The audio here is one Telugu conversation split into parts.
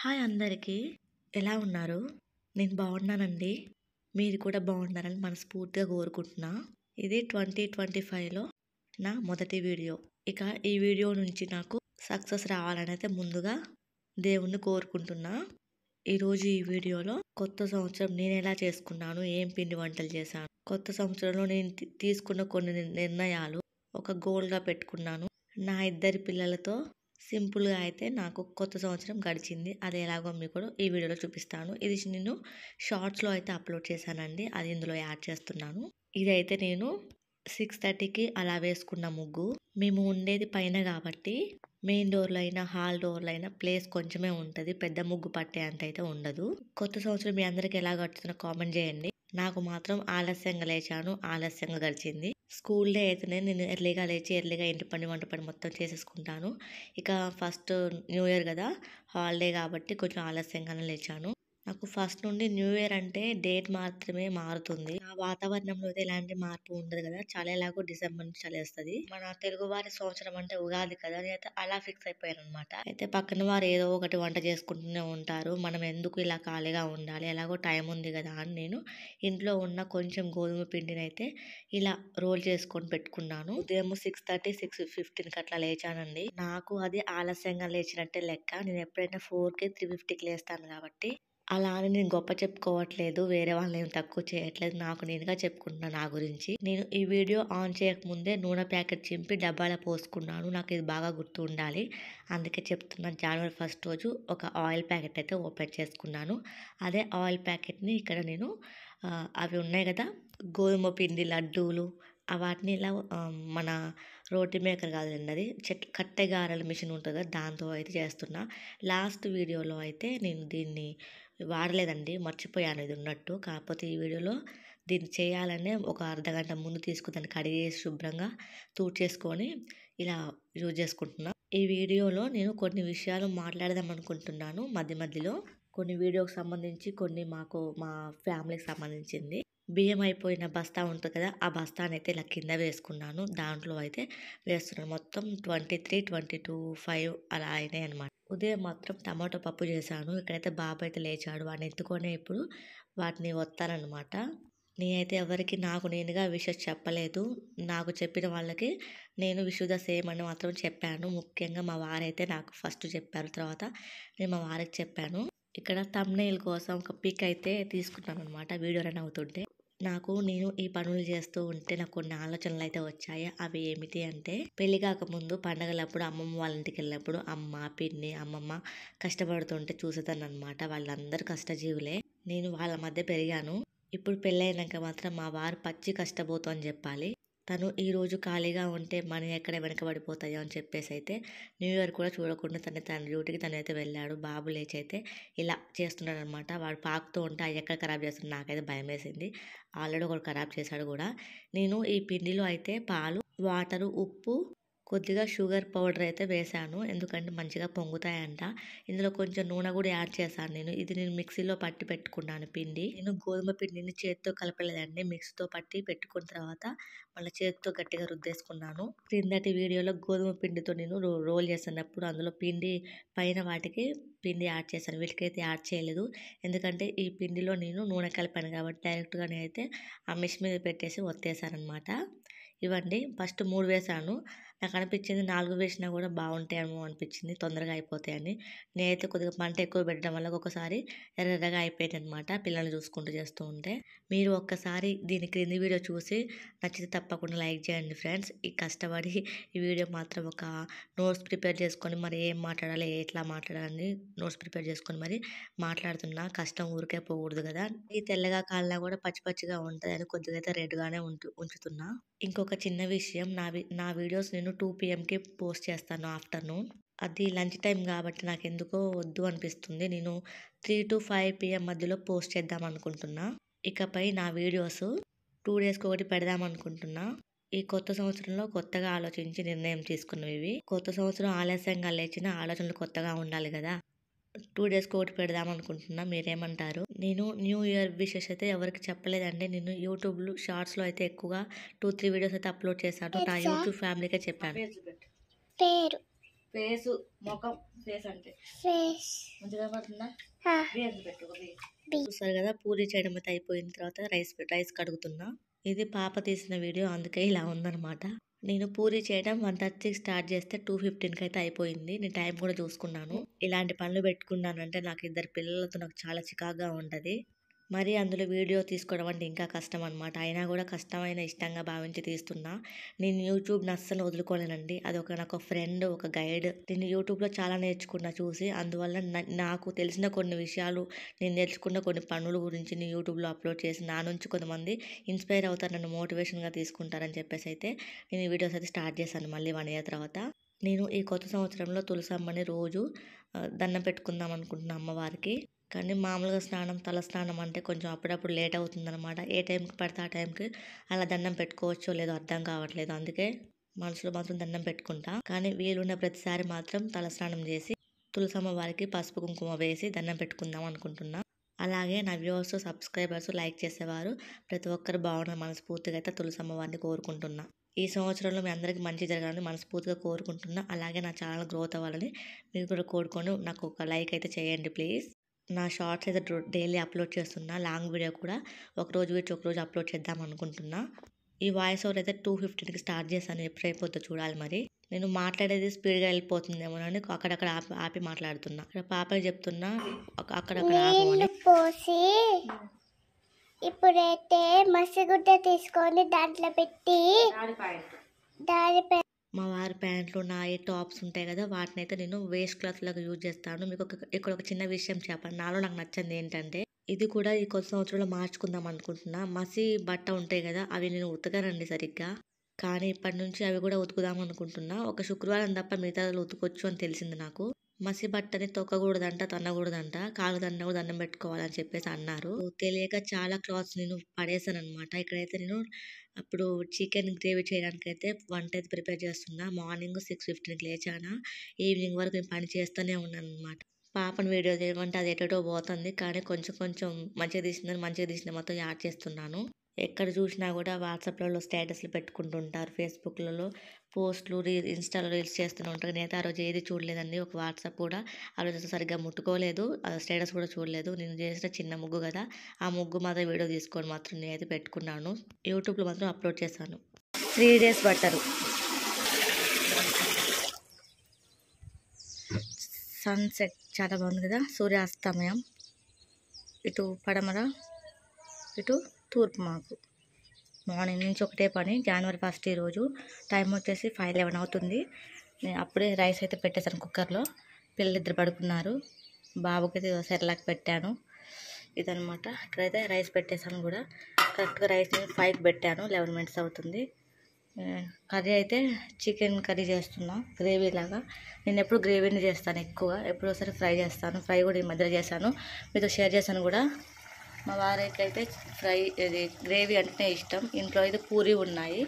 హాయ్ అందరికీ. ఎలా ఉన్నారు? నేను బాగున్నానండి. మీరు కూడా బాగున్నారని మనస్ఫూర్తిగా కోరుకుంటున్నా. ఇది 2025లో నా మొదటి వీడియో. ఇక ఈ వీడియో నుంచి నాకు సక్సెస్ రావాలనైతే ముందుగా దేవుణ్ణి కోరుకుంటున్నా. ఈరోజు ఈ వీడియోలో కొత్త సంవత్సరం నేను ఎలా చేసుకున్నాను, ఏం పిండి వంటలు చేశాను, కొత్త సంవత్సరంలో నేను తీసుకున్న కొన్ని నిర్ణయాలు ఒక గోల్గా పెట్టుకున్నాను. నా 2 పిల్లలతో సింపుల్గా అయితే నాకు కొత్త సంవత్సరం గడిచింది. అది ఎలాగో మీకు కూడా ఈ వీడియోలో చూపిస్తాను. ఇది నేను షార్ట్స్లో అయితే అప్లోడ్ చేశానండి. అది ఇందులో యాడ్ చేస్తున్నాను. ఇదైతే నేను 6:30కి అలా వేసుకున్న ముగ్గు. మేము ఉండేది పైన కాబట్టి మెయిన్ డోర్లో అయినా హాల్ డోర్లో అయినా ప్లేస్ కొంచెమే ఉంటుంది. పెద్ద ముగ్గు పట్టే అంత అయితే ఉండదు. కొత్త సంవత్సరం మీ అందరికి ఎలా గడుస్తుందో కామెంట్ చేయండి. నాకు మాత్రం ఆలస్యంగా లేచాను, ఆలస్యంగా గడిచింది. స్కూల్ డే అయితేనే నేను ఎర్లీగా లేచి ఎర్లీగా ఇంటి పని వంట పని మొత్తం చేసేసుకుంటాను. ఇక ఫస్ట్ న్యూ ఇయర్ కదా, హాలిడే కాబట్టి కొంచెం ఆలస్యంగానే లేచాను. నాకు ఫస్ట్ నుండి న్యూ ఇయర్ అంటే డేట్ మాత్రమే మారుతుంది. ఆ వాతావరణంలో అయితే ఎలాంటి మార్పు ఉండదు కదా. చలి ఎలాగో డిసెంబర్ నుంచి చలేస్తుంది. మన తెలుగు వారి సంవత్సరం అంటే ఉగాది కదా, నేనైతే అలా ఫిక్స్ అయిపోయాను అనమాట. అయితే పక్కన వారు ఏదో ఒకటి వంట చేసుకుంటూనే ఉంటారు. మనం ఎందుకు ఇలా ఖాళీగా ఉండాలి, ఎలాగో టైం ఉంది కదా అని నేను ఇంట్లో ఉన్న కొంచెం గోధుమ పిండిని అయితే ఇలా రోల్ చేసుకొని పెట్టుకున్నాను. ఉదయం 6:30, 6:15కి అట్లా లేచానండి. నాకు అది ఆలస్యంగా లేచినట్టే లెక్క. నేను ఎప్పుడైనా 4కి 3:50కి లేస్తాను కాబట్టి అలా అని నేను గొప్ప చెప్పుకోవట్లేదు, వేరే వాళ్ళని ఏం తక్కువ చేయట్లేదు, నాకు నేనుగా చెప్పుకుంటున్నాను నా గురించి. నేను ఈ వీడియో ఆన్ చేయకముందే నూనె ప్యాకెట్ చింపి డబ్బాలో పోసుకున్నాను. నాకు ఇది బాగా గుర్తు ఉండాలి, అందుకే చెప్తున్నాను. జనవరి 1 రోజు ఒక ఆయిల్ ప్యాకెట్ అయితే ఓపెన్ చేసుకున్నాను. అదే ఆయిల్ ప్యాకెట్ని ఇక్కడ నేను అవి ఉన్నాయి కదా గోధుమ పిండి లడ్డూలు, వాటిని ఇలా మన రోటి మేకర్ కాదండి, అది కట్టె గారెల మిషన్ ఉంటుంది కదా, దాంతో అయితే చేస్తున్నా. లాస్ట్ వీడియోలో అయితే నేను దీన్ని వాడలేదండి, మర్చిపోయాను ఇది ఉన్నట్టు. కాకపోతే ఈ వీడియోలో దీన్ని చేయాలనే ఒక అర్ధగంట ముందు తీసుకుని దాన్ని కడిగేసి శుభ్రంగా తూడ్చేసుకొని ఇలా యూజ్ చేసుకుంటున్నా. ఈ వీడియోలో నేను కొన్ని విషయాలు మాట్లాడదాం అనుకుంటున్నాను. మధ్యలో కొన్ని వీడియోకి సంబంధించి, కొన్ని మా ఫ్యామిలీకి సంబంధించింది. బియ్యం అయిపోయిన బస్తా ఉంటుంది కదా, ఆ బస్తాని అయితే ఇలా కింద వేసుకున్నాను. దాంట్లో అయితే వేస్తున్నాను. మొత్తం 23, 22, 5 అలా అయినాయి అనమాట. ఉదయం మాత్రం టమాటో పప్పు చేశాను. ఇక్కడైతే బాబు అయితే లేచాడు, వాడిని ఎత్తుకొని ఇప్పుడు వాటిని వస్తానమాట. నేనైతే ఎవరికి నాకు నేనుగా విషెస్ చెప్పలేదు. నాకు చెప్పిన వాళ్ళకి నేను విష్ ద సేమ్ అని మాత్రం చెప్పాను. ముఖ్యంగా మా వారైతే నాకు ఫస్ట్ చెప్పారు, తర్వాత నేను మా వారికి చెప్పాను. ఇక్కడ థంబ్నెయిల్ కోసం ఒక పిక్ అయితే తీసుకున్నాను అనమాట, వీడియో రన్ అవుతుంటే. నేను ఈ పనులు చేస్తూ ఉంటే నాకు కొన్ని ఆలోచనలు అయితే వచ్చాయి. అవి ఏమిటి అంటే, పెళ్లి కాకముందు పండగలప్పుడు అమ్మమ్మ వాళ్ళ ఇంటికి వెళ్ళినప్పుడు అమ్మ, పిన్ని, అమ్మమ్మ కష్టపడుతుంటే చూసేదాన్ని అనమాట. వాళ్ళందరూ కష్టజీవులే, నేను వాళ్ళ మధ్య పెరిగాను. ఇప్పుడు పెళ్ళైనాక మాత్రం మా వారు పచ్చి కష్టపోతూ అని చెప్పాలి. తను ఈరోజు ఖాళీగా ఉంటే మనం ఎక్కడ వెనకబడిపోతాయో అని చెప్పేసి అయితే న్యూ ఇయర్ కూడా చూడకుండా తన డ్యూటీకి తనైతే వెళ్ళాడు. బాబు లేచి అయితే ఇలా చేస్తున్నాడు అనమాట. వాడు పాకుతూ ఉంటే అవి ఎక్కడ ఖరాబ్ చేస్తున్నాడు, నాకైతే భయం వేసింది. ఆల్రెడీ ఒకటి ఖరాబ్ చేశాడు కూడా. నేను ఈ పిండిలో అయితే పాలు, వాటరు, ఉప్పు, కొద్దిగా షుగర్ పౌడర్ అయితే వేశాను, ఎందుకంటే మంచిగా పొంగుతాయంట. ఇందులో కొంచెం నూనె కూడా యాడ్ చేశాను నేను. ఇది నేను మిక్సీలో పట్టి పెట్టుకున్నాను పిండి. నేను గోధుమ పిండిని చేతితో కలపలేదండి, మిక్సీతో పట్టి పెట్టుకున్న తర్వాత మళ్ళీ చేతితో గట్టిగా రుద్దేసుకున్నాను. క్రిందటి వీడియోలో గోధుమ పిండితో నేను రోల్ చేస్తున్నప్పుడు అందులో పిండి పైన వాటికి పిండి యాడ్ చేశాను, వీటికైతే యాడ్ చేయలేదు. ఎందుకంటే ఈ పిండిలో నేను నూనె కలిపాను కాబట్టి డైరెక్ట్గా నేనైతే ఆ మిషన్ మీద పెట్టేసి ఒత్తేసాను అనమాట. ఇవ్వండి, ఫస్ట్ 3 వేసాను. నాకు అనిపించింది 4 వేసినా కూడా బాగుంటాయేమో అనిపించింది, తొందరగా అయిపోతాయని. నేనైతే కొద్దిగా మంట ఎక్కువ పెట్టడం వల్ల ఒక్కొక్కసారి ఎర్రగా అయిపోయింది అనమాట, పిల్లల్ని చూసుకుంటూ చేస్తూ ఉంటే. మీరు ఒక్కసారి దీని క్రింది వీడియో చూసి నచ్చితే తప్పకుండా లైక్ చేయండి ఫ్రెండ్స్. ఈ కష్టపడి ఈ వీడియో మాత్రం ఒక నోట్స్ ప్రిపేర్ చేసుకొని మరి ఏం మాట్లాడాలి, ఎట్లా మాట్లాడాలని నోట్స్ ప్రిపేర్ చేసుకొని మరి మాట్లాడుతున్నా. కష్టం ఊరికే పోకూడదు కదా. ఈ తెల్లగా కాలినా కూడా పచ్చి పచ్చిగా ఉంటుంది అని కొద్దిగా అయితే రెడ్గానే ఉంచుతున్నా. ఇంకొక చిన్న విషయం, నా వీడియోస్ నేను 2 PMకి పోస్ట్ చేస్తాను ఆఫ్టర్నూన్. అది లంచ్ టైం కాబట్టి నాకు ఎందుకో వద్దు అనిపిస్తుంది. నేను 3 to 5 PM మధ్యలో పోస్ట్ చేద్దాం అనుకుంటున్నా. ఇకపై నా వీడియోస్ 2 డేస్కి ఒకటి పెడదాం అనుకుంటున్నా. ఈ కొత్త సంవత్సరంలో కొత్తగా ఆలోచించి నిర్ణయం తీసుకున్నవి. కొత్త సంవత్సరం ఆలస్యంగా లేచిన ఆలోచనలు కొత్తగా ఉండాలి కదా. 2 డేస్కి ఒకటి పెడదాం అనుకుంటున్నా, మీరేమంటారు? నేను న్యూ ఇయర్ విషెస్ అయితే ఎవరికి చెప్పలేదండి. నేను యూట్యూబ్లో షార్ట్స్లో అయితే ఎక్కువగా 2, 3 వీడియోస్ అయితే అప్లోడ్ చేశాను. నా యూట్యూబ్ ఫ్యామిలీకే చెప్పాను. పేరు ఫేస్ ముఖం ఫేస్ అంటే మంచిగా పడుతుందా చూస్తారు కదా, పూరి చేయడం అయితే అయిపోయిన తర్వాత రైస్ కడుగుతున్నా. ఇది పాప తీసిన వీడియో, అందుకే ఇలా ఉందన్నమాట. నేను పూరి చేయడం 1:30కి స్టార్ట్ చేస్తే 2:15కి అయితే అయిపోయింది. నేను టైం కూడా చూసుకున్నాను. ఇలాంటి పనులు పెట్టుకున్నానంటే నాకు 2 పిల్లలతో నాకు చాలా చికాకుగా ఉంటుంది. మరి అందులో వీడియో తీసుకోవడం అంటే ఇంకా కష్టం అనమాట. అయినా కూడా కష్టమైన ఇష్టంగా భావించి తీస్తున్నా. నేను యూట్యూబ్ని అస్సలు వదులుకోలేనండి. అది నాకు ఫ్రెండ్, ఒక గైడ్. నేను యూట్యూబ్లో చాలా నేర్చుకున్నా చూసి. అందువల్ల నాకు తెలిసిన కొన్ని విషయాలు, నేను నేర్చుకున్న కొన్ని పనుల గురించి నేను యూట్యూబ్లో అప్లోడ్ చేసి నా నుంచి కొంతమంది ఇన్స్పైర్ అవుతారు, నన్ను మోటివేషన్గా తీసుకుంటారని చెప్పేసి అయితే నేను ఈ వీడియోస్ అయితే స్టార్ట్ చేశాను మళ్ళీ 1 ఇయర్ తర్వాత. నేను ఈ కొత్త సంవత్సరంలో తులసమ్మని రోజు దండం పెట్టుకుందాం అనుకుంటున్నా అమ్మవారికి. కానీ మామూలుగా తలస్నానం అంటే కొంచెం అప్పుడప్పుడు లేట్ అవుతుందన్నమాట. ఏ టైంకి పడితే ఆ టైంకి అలా దండం పెట్టుకోవచ్చో లేదో అర్థం కావట్లేదు. అందుకే మనసులో మాత్రం దండం పెట్టుకుంటా. కానీ వీలున్న ప్రతిసారి మాత్రం తలస్నానం చేసి తులసమ్మ వారికి పసుపు కుంకుమ వేసి దండం పెట్టుకుందాం అనుకుంటున్నా. అలాగే నా వ్యూవర్స్, సబ్స్క్రైబర్స్, లైక్ చేసేవారు ప్రతి ఒక్కరు బాగున్న మనస్ఫూర్తిగా అయితే తులసమ్మ వారిని కోరుకుంటున్నా. ఈ సంవత్సరంలో మీ అందరికీ మంచి జరగాలని మనస్ఫూర్తిగా కోరుకుంటున్నా. అలాగే నా ఛానల్ గ్రోత్ అవ్వాలని మీరు కూడా కోరుకొని నాకు ఒక లైక్ అయితే చేయండి ప్లీజ్. నా షార్ట్స్ అయితే డైలీ అప్లోడ్ చేస్తున్నా. లాంగ్ వీడియో కూడా ఒకరోజు విడిచి ఒకరోజు అప్లోడ్ చేద్దాం అనుకుంటున్నా. ఈ వాయిస్ ఓవర్ అయితే 2:15కి స్టార్ట్ చేశాను. ఎప్పుడు అయిపోతుందో చూడాలి మరి. నేను మాట్లాడేది స్పీడ్గా వెళ్ళిపోతుందేమో అని అక్కడక్కడ ఆపి మాట్లాడుతున్నా. ఇక్కడ పాపకి చెప్తున్నా అక్కడక్కడ ఆపమని. పోసి ఇప్పుడైతే మసిగుడ్డ తీసుకొని దాంట్లో పెట్టి మా వారి ప్యాంట్లు, నాయి టాప్స్ ఉంటాయి కదా, వాటిని అయితే నేను వేస్ట్ క్లాత్ లాగా యూజ్ చేస్తాను. మీకు ఇక్కడ ఒక చిన్న విషయం చెప్పండి. నాలో నాకు నచ్చింది ఏంటంటే, ఇది కూడా ఈ కొత్త సంవత్సరంలో మార్చుకుందాం అనుకుంటున్నా. మసి బట్ట ఉంటాయి కదా, అవి నేను ఉతకనండి సరిగ్గా. కానీ ఇప్పటి నుంచి అవి కూడా ఉతుకుదాం అనుకుంటున్నా. ఒక శుక్రవారం తప్ప మిగతా ఉతకొచ్చు అని తెలిసింది నాకు. మసి బట్టని తొక్కకూడదంట, తన్నకూడదంట, కాలు దండం కూడా దండం పెట్టుకోవాలని చెప్పేసి అన్నారు. తెలియక చాలా క్లాత్స్ నేను పడేసాను అనమాట. ఇక్కడైతే నేను అప్పుడు చికెన్ గ్రేవీ చేయడానికి అయితే వంట అయితే ప్రిపేర్ చేస్తున్నా. మార్నింగ్ 6:15కి లేచానా, ఈవినింగ్ వరకు నేను పని చేస్తూనే ఉన్నాను అనమాట. పాపను వీడియో చేయమంటే అది ఎటో పోతుంది. కానీ కొంచెం మంచిగా తీసిన మొత్తం యాడ్ చేస్తున్నాను. ఎక్కడ చూసినా కూడా వాట్సాప్లలో స్టేటస్లు పెట్టుకుంటుంటారు, ఫేస్బుక్లలో పోస్టులు, ఇన్స్టాలో రీల్స్ చేస్తూనే ఉంటారు. నేనైతే ఆ రోజు ఏది చూడలేదండి. ఒక వాట్సాప్ కూడా ఆ రోజు సరిగ్గా ముట్టుకోలేదు, స్టేటస్ కూడా చూడలేదు. నేను చేసిన చిన్న ముగ్గు కదా, ఆ ముగ్గు మాత్రం వీడియో తీసుకొని మాత్రం నేనైతే పెట్టుకున్నాను. యూట్యూబ్లో మాత్రం అప్లోడ్ చేశాను. 3 days బట్టరు. సన్సెట్ చాలా బాగుంది కదా, సూర్యాస్తమయం. ఇటు పడమర, ఇటు తూర్పు. మాకు మార్నింగ్ నుంచి ఒకటే పని. January 1 ఈరోజు. టైం వచ్చేసి 5:11 అవుతుంది. నేను అప్పుడే రైస్ అయితే పెట్టేశాను కుక్కర్లో. పిల్లలిద్దరు పడుకున్నారు. బాబుకి అయితే సెర్లాక్ పెట్టాను. ఇదనమాట. ఇక్కడైతే రైస్ పెట్టేశాను కూడా. కరెక్ట్గా రైస్ నేను 5కి పెట్టాను. 11 minutes అవుతుంది. కర్రీ అయితే చికెన్ కర్రీ చేస్తున్నా, గ్రేవీ లాగా. నేను ఎప్పుడు గ్రేవీని చేస్తాను ఎక్కువ, ఎప్పుడు ఒకసారి ఫ్రై చేస్తాను. ఫ్రై కూడా ఈ మధ్యలో చేశాను, మీతో షేర్ చేశాను కూడా. మా వారికి అయితే ఇది గ్రేవీ అంటేనే ఇష్టం. ఇంట్లో అయితే పూరి ఉన్నాయి,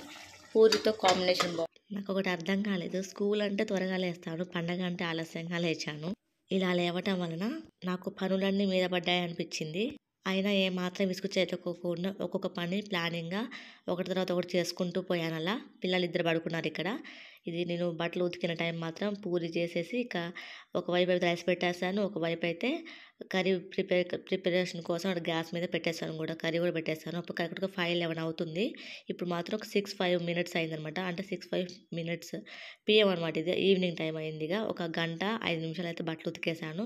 పూరితో కాంబినేషన్ బాగుంది. నాకు ఒకటి అర్థం కాలేదు. స్కూల్ అంటే త్వరగా లేస్తాను, పండగ అంటే ఆలస్యంగా లేచాను. ఇలా లేవటం వలన నాకు పనులన్నీ మీద పడ్డాయి అనిపించింది. అయినా ఏమాత్రం విసుగు చెందకోకుండా ఒక్కొక్క పని ప్లానింగ్గా ఒకటి తర్వాత ఒకటి చేసుకుంటూ పోయాను. అలా పిల్లలు ఇద్దరు పడుకున్నారు ఇక్కడ. ఇది నేను బట్టలు ఉతికిన టైం మాత్రం పూరి చేసేసి ఇక ఒకవైపు అయితే రైస్ పెట్టేస్తాను, ఒకవైపు అయితే కర్రీ ప్రిపరేషన్ కోసం అక్కడ గ్యాస్ మీద పెట్టేస్తాను కూడా. కర్రీ కూడా పెట్టేస్తాను. అప్పుడు కరెక్ట్గా 5:11 అవుతుంది. ఇప్పుడు మాత్రం ఒక 6:05 minutes అయిందనమాట. అంటే 6:05 minutes PM అనమాట. ఇది ఈవినింగ్ టైం అయిందిగా. 1 గంట 5 నిమిషాలు అయితే బట్టలు ఉతికేసాను.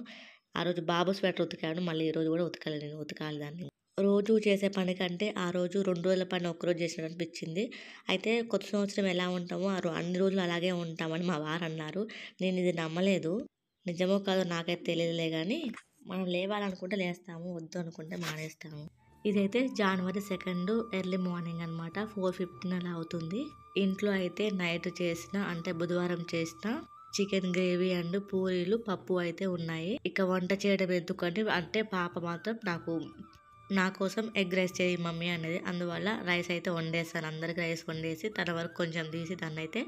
ఆ రోజు బాబు స్వెటర్ ఉతికాను, మళ్ళీ ఈరోజు కూడా ఉతకాలి దాన్ని. రోజు చేసే పని కంటే ఆ రోజు 2 రోజుల పని ఒక్కరోజు చేసినట్టు అనిపించింది. అయితే కొత్త సంవత్సరం ఎలా ఉంటామో అన్ని రోజులు అలాగే ఉంటామని మా వారు అన్నారు. నేను ఇది నమ్మలేదు. నిజమో కాదో నాకైతే తెలియదులే, కానీ మనం లేవాలనుకుంటే లేస్తాము, వద్దు అనుకుంటే మానేస్తాము. ఇదైతే January 2 ఎర్లీ మార్నింగ్ అనమాట. 4:15 అలా అవుతుంది. ఇంట్లో అయితే నైట్ చేసిన, అంటే బుధవారం చేసిన చికెన్ గ్రేవీ అండ్ పూరీలు, పప్పు అయితే ఉన్నాయి. ఇక వంట చేయడం ఎందుకంటే, అంటే పాప మాత్రం నా కోసం ఎగ్ రైస్ చేయి మమ్మీ అనేది. అందువల్ల రైస్ అయితే వండేస్తాను. అందరికి రైస్ వండేసి తన వరకు కొంచెం తీసి దాన్ని అయితే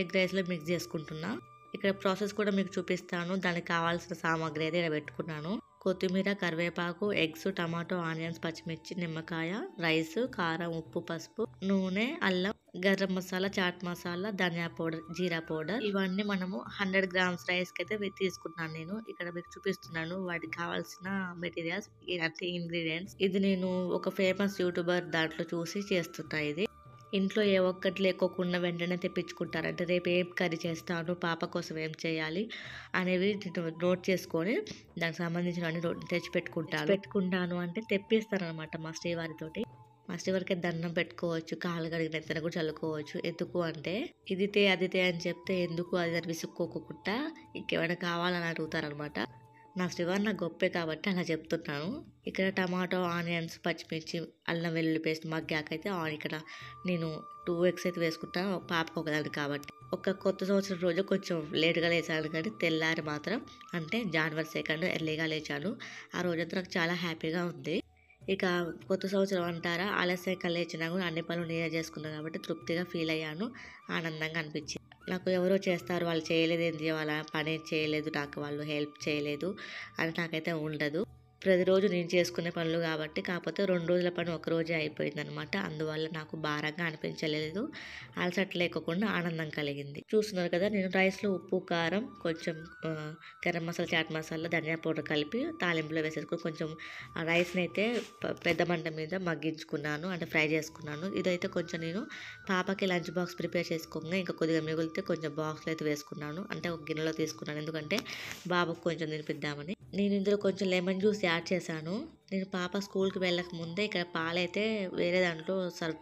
ఎగ్ రైస్లో మిక్స్ చేసుకుంటున్నా. ఇక్కడ ప్రాసెస్ కూడా మీకు చూపిస్తాను. దానికి కావాల్సిన సామాగ్రి అయితే ఇక్కడ పెట్టుకున్నాను. కొత్తిమీర, కరివేపాకు, ఎగ్స్, టమాటో, ఆనియన్స్, పచ్చిమిర్చి, నిమ్మకాయ, రైస్, కారం, ఉప్పు, పసుపు, నూనె, అల్లం, గరం మసాలా, చాట్ మసాలా, ధనియా పౌడర్, జీరా పౌడర్. ఇవన్నీ మనము 100 గ్రామ్స్ రైస్కి అయితే తీసుకున్నాను. నేను ఇక్కడ మీకు చూపిస్తున్నాను వాటికి కావాల్సిన మెటీరియల్స్ అంటే ఇంగ్రీడియంట్స్. ఇది నేను ఒక ఫేమస్ యూట్యూబర్ దాంట్లో చూసి చేస్తున్నా. ఇది ఇంట్లో ఏ ఒక్కటి లేకోకుండా వెంటనే తెప్పించుకుంటారు. అంటే రేపు ఏం కర్రీ చేస్తాను, పాప కోసం ఏం చేయాలి అనేవి నోట్ చేసుకొని దానికి సంబంధించినవన్నీ తెచ్చి పెట్టుకుంటాను అంటే తెప్పిస్తాను అనమాట మా శ్రీవారితోటి. మా శ్రీవారికి దండం పెట్టుకోవచ్చు, కాళ్ళు కడిగిన ఎత్తన కూడా చల్లుకోవచ్చు. ఎందుకు అంటే ఇది తే అది తే అని చెప్తే ఎందుకు అది అని విసుక్కోకుండా ఇంకేమైనా కావాలని అడుగుతారనమాట. నా శ్రీవారు నాకు గొప్పే కాబట్టి అలా చెప్తున్నాను. ఇక్కడ టమాటో, ఆనియన్స్, పచ్చిమిర్చి, అల్లం వెల్లుల్లి పేస్ట్ మగ్గాకైతే ఇక్కడ నేను 2 ఎగ్స్ అయితే వేసుకుంటాను, పాపకు ఒకదాన్ని కాబట్టి. ఒక కొత్త సంవత్సరం రోజు కొంచెం లేట్గా లేచాను కానీ తెల్లారి మాత్రం అంటే జనవరి 2 ఎర్లీగా లేచాను. ఆ రోజంతా నాకు చాలా హ్యాపీగా ఉంది. ఇక కొత్త సంవత్సరం అంటారా, ఆలస్యంగా లేచినా కూడా అన్ని పనులు నేనే చేసుకున్నాను కాబట్టి తృప్తిగా ఫీల్ అయ్యాను, ఆనందంగా అనిపించింది. నాకు ఎవరో చేస్తారు, వాళ్ళు చేయలేదు ఏంటి, వాళ్ళ పని చేయలేదు, నాకు వాళ్ళు హెల్ప్ చేయలేదు అని నాకైతే ఉండదు. ప్రతిరోజు నేను చేసుకునే పనులు కాబట్టి. కాకపోతే 2 రోజుల పని ఒక రోజే అయిపోయిందనమాట. అందువల్ల నాకు భారంగా అనిపించలేదు, అలసట లేకోకుండా ఆనందం కలిగింది. చూస్తున్నారు కదా, నేను రైస్లో ఉప్పు, కారం, కొంచెం గరం మసాలా, చాట్ మసాలా, ధనియా పౌడర్ కలిపి తాలింపులో వేసేసుకుని కొంచెం రైస్ని అయితే పెద్ద మంట మీద మగ్గించుకున్నాను, అంటే ఫ్రై చేసుకున్నాను. ఇదైతే కొంచెం నేను పాపకి లంచ్ బాక్స్ ప్రిపేర్ చేసుకోగా ఇంకా కొద్దిగా మిగిలితే కొంచెం బాక్స్లో అయితే వేసుకున్నాను, అంటే ఒక గిన్నెలో తీసుకున్నాను. ఎందుకంటే బాబుకు కొంచెం తినిపిద్దామని. నేను ఇందులో కొంచెం లెమన్ జ్యూస్ యాడ్ చేశాను. నేను పాప స్కూల్కి వెళ్ళక ముందే ఇక్కడ పాలైతే వేరే దాంట్లో సర్వ్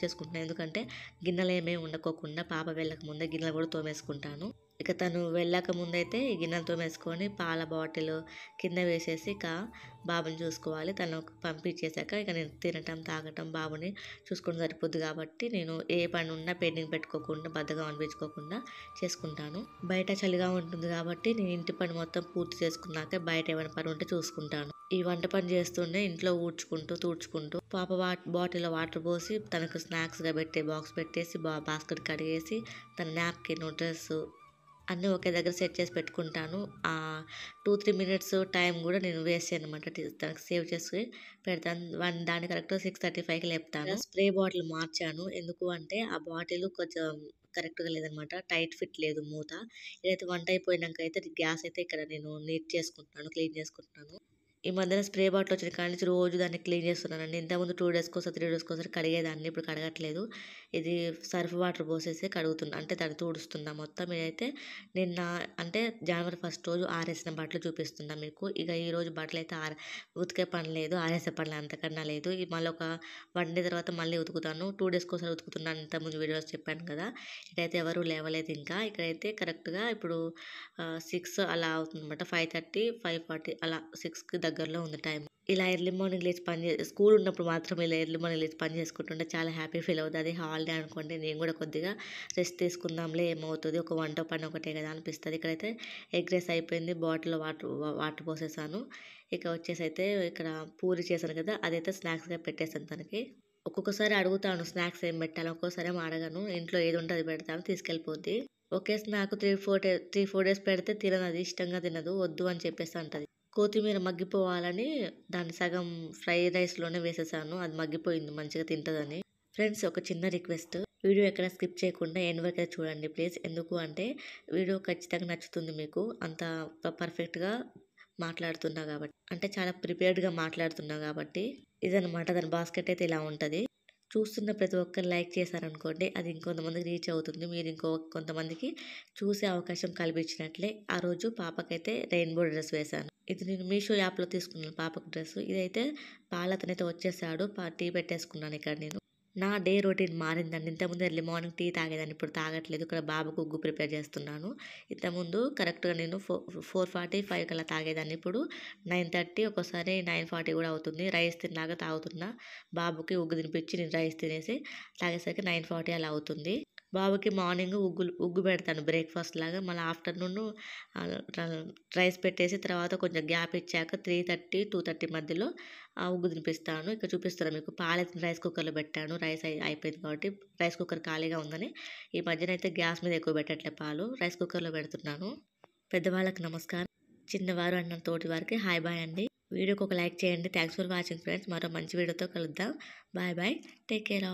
చేసుకుంటున్నాను. ఎందుకంటే గిన్నెలు ఏమీ ఉండకోకుండా పాప వెళ్ళక ముందే గిన్నెలు కూడా తోమేసుకుంటాను. ఇక తను వెళ్ళక ముందైతే ఈ గిన్నెలు తోమేసుకొని పాల బాటిల్ కింద వేసేసి ఇక బాబుని చూసుకోవాలి. తను పంపించేశాక ఇక నేను తినటం, తాగటం, బాబుని చూసుకొని సరిపోద్ది కాబట్టి నేను ఏ పని ఉన్నా పెండింగ్ పెట్టుకోకుండా, బద్దగా అనిపించుకోకుండా చేసుకుంటాను. బయట చలిగా ఉంటుంది కాబట్టి నేను ఇంటి పని మొత్తం పూర్తి చేసుకున్నాక బయట ఏమైనా పని ఉంటే చూసుకుంటాను. ఈ వంట పని చేస్తుండే ఇంట్లో ఊడ్చుకుంటూ తూడ్చుకుంటూ పాప బాటిల్లో వాటర్ పోసి తనకు స్నాక్స్గా పెట్టే బాక్స్ పెట్టేసి బాస్కెట్ కడిగేసి తన నాప్కిన్, డ్రెస్ అన్నీ ఒకే దగ్గర సెట్ చేసి పెట్టుకుంటాను. 2-3 మినిట్స్ టైం కూడా నేను వేస్ట్ చేయను అనమాట. తనకు సేవ్ చేసి పెడతాను. దాన్ని కరెక్ట్గా 6:35కి లేపుతాను. స్ప్రే బాటిల్ మార్చాను. ఎందుకు అంటే ఆ బాటిల్ కొంచెం కరెక్ట్గా లేదనమాట, టైట్ ఫిట్ లేదు మూత. ఇదైతే వంట అయిపోయినాక అయితే గ్యాస్ అయితే ఇక్కడ నేను క్లీన్ చేసుకుంటున్నాను. ఈ మధ్యన స్ప్రే బాటిల్ వచ్చిన కాడి నుంచి రోజు దాన్ని క్లీన్ చేస్తున్నానండి. ఇంతకుముందు 2 డేస్కి ఒకసారి, 3 డేస్కి ఒకసారి కడిగేదాన్ని. ఇప్పుడు కడగట్లేదు. ఇది సర్ఫ్ వాటర్ పోసేసి కడుగుతున్నా, అంటే దాన్ని తుడుస్తున్నా మొత్తం. ఇదైతే నిన్న అంటే జనవరి 1 రోజు ఆరేసిన బట్టలు చూపిస్తున్నా మీకు. ఇక ఈరోజు బట్టలు అయితే ఉతికే పని లేదు, ఆరేసే పని అంతకన్నా లేదు. మళ్ళీ ఒక 1 డే తర్వాత మళ్ళీ ఉతుకుతాను. 2 డేస్కి ఒకసారి ఉతుకుతున్నాను, ఇంతకుముందు వీడియోస్ చెప్పాను కదా. ఇక్కడైతే ఎవరు లేవలేదు ఇంకా. ఇక్కడైతే కరెక్ట్గా ఇప్పుడు 6 అలా అవుతుందన్నమాట. 5:30, 5:40 అలా 6కి దగ్గరలో ఉంది టైం. ఇలా ఎర్లీ మార్నింగ్ లేచి స్కూల్ ఉన్నప్పుడు మాత్రం ఇలా ఎర్లీ మార్నింగ్ లేచి పని చేసుకుంటుంటే చాలా హ్యాపీ ఫీల్ అవుతుంది. అది హాలిడే అనుకోండి, నేను కూడా కొద్దిగా రెస్ట్ తీసుకుందాంలే, ఏమవుతుంది, ఒక వంట పని ఒకటే కదా అనిపిస్తుంది. ఇక్కడైతే ఎగ్ రైస్ అయిపోయింది, బాటిల్లో వాటర్ పోసేసాను. ఇక వచ్చేసి అయితే ఇక్కడ పూరి చేశాను కదా, అదైతే స్నాక్స్గా పెట్టేసాను తనకి. ఒక్కొక్కసారి అడుగుతాను స్నాక్స్ ఏం పెట్టాలి, ఒక్కొక్కసారి ఏమో అడగను. ఇంట్లో ఏది ఉంటే అది పెడతాను, తీసుకెళ్ళిపోద్ది. ఒకే స్నాక్ 3-4 డేస్ పెడితే తినదు, అది ఇష్టంగా తినదు, వద్దు అని చెప్పేసి అంటది. కొత్తిమీర మగ్గిపోవాలని దాన్ని సగం ఫ్రై రైస్లోనే వేసేసాను, అది మగ్గిపోయింది, మంచిగా తింటుందని. ఫ్రెండ్స్, ఒక చిన్న రిక్వెస్ట్, వీడియో ఎక్కడ స్కిప్ చేయకుండా ఎండ్ వరకు చూడండి ప్లీజ్. ఎందుకు అంటే వీడియో ఖచ్చితంగా నచ్చుతుంది మీకు, అంత పర్ఫెక్ట్గా మాట్లాడుతున్నా కాబట్టి, అంటే చాలా ప్రిపేర్డ్గా మాట్లాడుతున్నా కాబట్టి. ఇదనమాట దాని బాస్కెట్ అయితే ఇలా ఉంటుంది. చూస్తున్న ప్రతి ఒక్కరు లైక్ చేశారనుకోండి, అది ఇంకొంతమందికి రీచ్ అవుతుంది, మీరు కొంతమందికి చూసే అవకాశం కల్పించినట్లే. ఆ రోజు పాపకైతే రెయిన్బో డ్రెస్ వేశాను. ఇది నేను మీషో యాప్లో తీసుకున్నాను పాపకు డ్రెస్. ఇదైతే పాలతనైతే వచ్చేసాడు, టీ పెట్టేసుకున్నాను ఇక్కడ నేను. నా డే రొటీన్ మారిందండి. ఇంతకుముందు ఎర్లీ మార్నింగ్ టీ తాగేదాన్ని, ఇప్పుడు తాగట్లేదు. ఇక్కడ బాబుకు ఉగ్గు ప్రిపేర్ చేస్తున్నాను. ఇంతకుముందు కరెక్ట్గా నేను 4:45 అలా తాగేదాన్ని, ఇప్పుడు 9:30, ఒక్కోసారి 9:40 కూడా అవుతుంది. రైస్ తిన్నాక తాగుతున్నా. బాబుకి ఉగ్గు తినిపించి నేను రైస్ తినేసి తాగేసరికి 9:40 అలా అవుతుంది. బాబుకి మార్నింగ్ ఉగ్గు పెడతాను బ్రేక్ఫాస్ట్ లాగా. మళ్ళీ ఆఫ్టర్నూన్ రైస్ పెట్టేసి తర్వాత కొంచెం గ్యాప్ ఇచ్చాక 3:30, 2:30 మధ్యలో ఉగ్గు తినిపిస్తాను. ఇక్కడ చూపిస్తున్నాను మీకు. పాలైతే రైస్ కుక్కర్లో పెట్టాను, రైస్ అయిపోయింది కాబట్టి. రైస్ కుక్కర్ ఖాళీగా ఉందని ఈ మధ్యన అయితే గ్యాస్ మీద ఎక్కువ పెట్టట్లే, పాలు రైస్ కుక్కర్లో పెడుతున్నాను. పెద్దవాళ్ళకి నమస్కారం, చిన్నవారు అన్న తోటి వారికి హాయ్ బాయ్ అండి. వీడియోకి ఒక లైక్ చేయండి. Thanks for watching friends. మరో మంచి వీడియోతో కలుద్దాం. Bye bye. Take care.